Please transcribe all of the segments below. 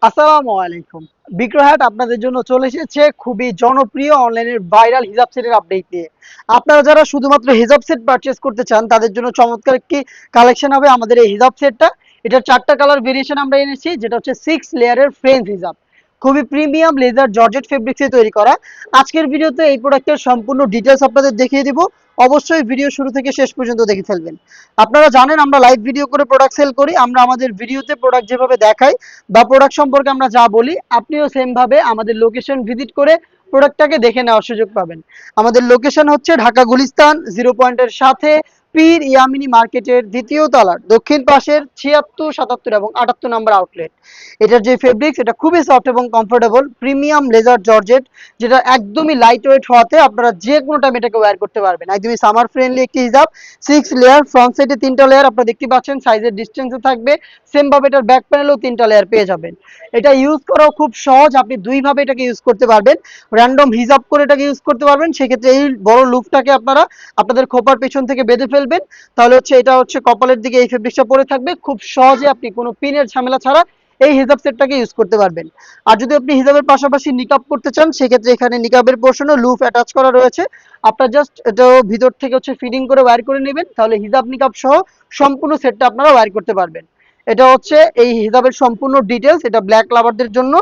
আসসালামু আলাইকুম। বিক্রয়হাট আপনাদের জন্য চলে এসেছে খুবই জনপ্রিয় অনলাইনের ভাইরাল হিজাব সেটের আপডেট নিয়ে। আপনারা যারা শুধুমাত্র হিজাব সেট পারচেজ করতে চান তাদের জন্য চমৎকার একটি কালেকশন হবে আমাদের এই হিজাব সেটটা। এটার ৪ টা কালার ভেরিয়েশন আমরা এনেছি, যেটা হচ্ছে 6 লেয়ারের ফ্রেঞ্চ হিজাব। খুবই প্রিমিয়াম লেজার জর্জেট ফেব্রিক্সে তৈরি করা। আজকের ভিডিওতে এই প্রোডাক্টের সম্পূর্ণ ডিটেইলস আপনাদের দেখিয়ে দিব। অবশ্যই ভিডিও শুরু থেকে শেষ পর্যন্ত দেখে ফেলবেন। আপনারা জানেন আমরা লাইভ ভিডিও করে প্রোডাক্ট সেল করি। আমরা আমাদের ভিডিওতে প্রোডাক্ট যেভাবে দেখাই বা প্রোডাক্ট সম্পর্কে আমরা যা বলি, আপনিও সেম ভাবে আমাদের লোকেশন ভিজিট করে প্রোডাক্টটাকে দেখে নেওয়ার সুযোগ পাবেন। আমাদের লোকেশন হচ্ছে ঢাকা গুলিস্তান 0 পয়েন্টের সাথে পীর ইয়ামিনী মার্কেটের দ্বিতীয় তলার দক্ষিণ পাশের ৭৬, ৭৭ এবং ৭৮ নম্বর আউটলেট। এটার যে ফেব্রিক্স এটা খুবই সফট এবং কমফোর্টেবল, প্রিমিয়াম লেজার জর্জেট, যেটা একদমই লাইট ওয়েট হওয়াতে আপনারা যে কোনো টাইম এটাকে ওয়্যার করতে পারবেন। একদমই সামার ফ্রেন্ডলি একটি হিজাব। 6 লেয়ার, ফ্রন্ট সাইডে 3টা লেয়ার আপনারা দেখতে পাচ্ছেন, সাইজের ডিস্টেন্সে থাকবে। সেম ভাবে এটার ব্যাক প্যানেলেও 3টা লেয়ার পেয়ে যাবেন। এটা ইউজ করাও খুব সহজ, আপনি দুই ভাবে এটাকে ইউজ করতে পারবেন। র্যান্ডম হিজাব করে এটাকে ইউজ করতে পারবেন, সেক্ষেত্রে এই বড় লুপটাকে আপনারা আপনাদের খোপার পেছন থেকে বেঁধে ফেলবেন। তাহলে হচ্ছে এটা হচ্ছে কপালের দিকে এই ফেব্রিক্সটা পরে থাকবে, খুব সহজে আপনি কোনো পিনের ঝামেলা ছাড়া এই হিজাব সেটটাকে ইউজ করতে পারবেন। আর যদি আপনি হিজাবের পাশাপাশি নিকাব করতে চান, সেক্ষেত্রে এখানে নিকাবের পোর্শনও লুপ অ্যাটাচ করা রয়েছে। আপনার জাস্ট এটাও ভিতর থেকে হচ্ছে ফিডিং করে ওয়্যার করে নেবেন, তাহলে হিজাব নিকাব সহ সম্পূর্ণ সেটটা আপনারা ওয়্যার করতে পারবেন। এটা হচ্ছে এই হিজাবের সম্পূর্ণ ডিটেলস। এটা ব্ল্যাক লাভারদের জন্য।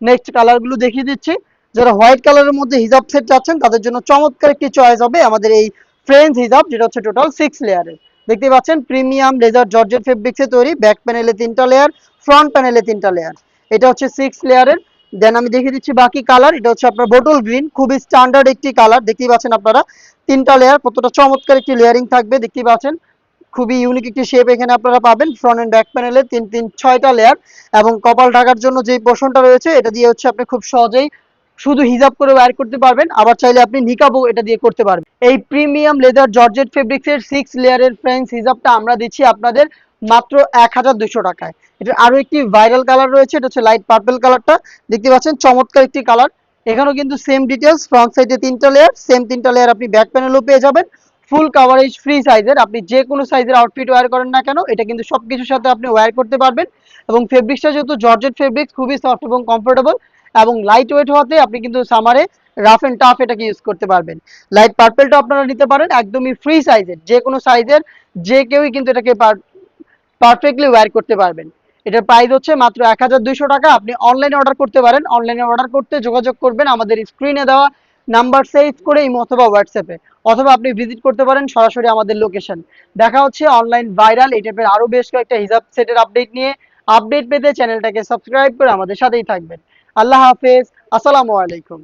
নেক্সট কালারগুলো দেখিয়ে দিচ্ছি। যারা হোয়াইট কালারের মধ্যে হিজাব সেট চাচ্ছেন তাদের জন্য চমৎকার একটি চয়েস হবে আমাদের এই ফ্রেঞ্চ হিজাব, যেটা হচ্ছে টোটাল 6 লেয়ারের। দেখতে পাচ্ছেন প্রিমিয়াম লেজার জর্জেট ফেব্রিক্সে তৈরি। ব্যাক প্যানেলে 3টা লেয়ার, ফ্রন্ট প্যানেলে 3টা লেয়ার। এটা হচ্ছে 6 লেয়ারের। দেন আমি দেখিয়ে দিচ্ছি বাকি কালার। এটা হচ্ছে আপনার বোটল গ্রিন, খুবই স্ট্যান্ডার্ড একটি কালার। দেখতেই পাচ্ছেন আপনারা 3টা লেয়ার, কতটা চমৎকার একটি লেয়ারিং থাকবে দেখতেই পাচ্ছেন। খুবই ইউনিক একটি শেপ এখানে আপনারা পাবেন। ফ্রন্ট এন্ড ব্যাক প্যানেলে 6টা লেয়ার এবং কপাল ঢাকার জন্য যে পোর্শনটা রয়েছে এটা দিয়ে হচ্ছে আপনি খুব সহজেই শুধু হিজাব করে ওয়্যার করতে পারবেন, আবার চাইলে আপনি নিকাবও এটা দিয়ে করতে পারবেন। এই প্রিমিয়াম লেদার জর্জেট ফেব্রিক্সের 6 লেয়ারের ফ্রেঞ্চ হিজাবটা আমরা দিচ্ছি আপনাদের মাত্র ১,২০০ টাকায়। এটার আরো একটি ভাইরাল কালার রয়েছে, এটা হচ্ছে লাইট পার্পল কালারটা। দেখতে পাচ্ছেন চমৎকার একটি কালার। এখানেও কিন্তু সেম ডিটেলস, ফ্রন্ট সাইডে 3টা লেয়ার, সেম 3টা লেয়ার আপনি ব্যাক প্যানেলও পেয়ে যাবেন। ফুল কাভারেজ ফ্রি সাইজের, আপনি যে কোনো সাইজের আউটফিট ওয়্যার করেন না কেন এটা কিন্তু সবকিছুর সাথে আপনি ওয়্যার করতে পারবেন। এবং ফেব্রিক্সটা যেহেতু জর্জেট ফেব্রিক্স, খুবই সফট এবং কমফোর্টেবল এবং লাইট ওয়েট হওয়াতে আপনি কিন্তু সামারে রাফ এন্ড টাফ এটাকে ইউজ করতে পারবেন। লাইট পার্পলটা আপনারা নিতে পারেন, একদমই ফ্রি সাইজের, যে কোনো সাইজের যে কেউই কিন্তু এটাকে পারফেক্টলি ওয়্যার করতে পারবেন। এটার প্রাইস হচ্ছে মাত্র ১,২০০ টাকা। আপনি অনলাইনে অর্ডার করতে পারেন। অনলাইনে অর্ডার করতে যোগাযোগ করবেন আমাদের স্ক্রিনে দেওয়া নাম্বার সেভ করে ইমো অথবা হোয়াটসঅ্যাপে, অথবা আপনি ভিজিট করতে পারেন সরাসরি আমাদের লোকেশন। দেখা হচ্ছে অনলাইন ভাইরাল এই টাইপের আরো বেশ কয়েকটা হিজাব সেটের আপডেট নিয়ে। আপডেট পেতে চ্যানেলটাকে সাবস্ক্রাইব করে আমাদের সাথেই থাকবেন। আল্লাহ হাফেজ। আসসালামু আলাইকুম।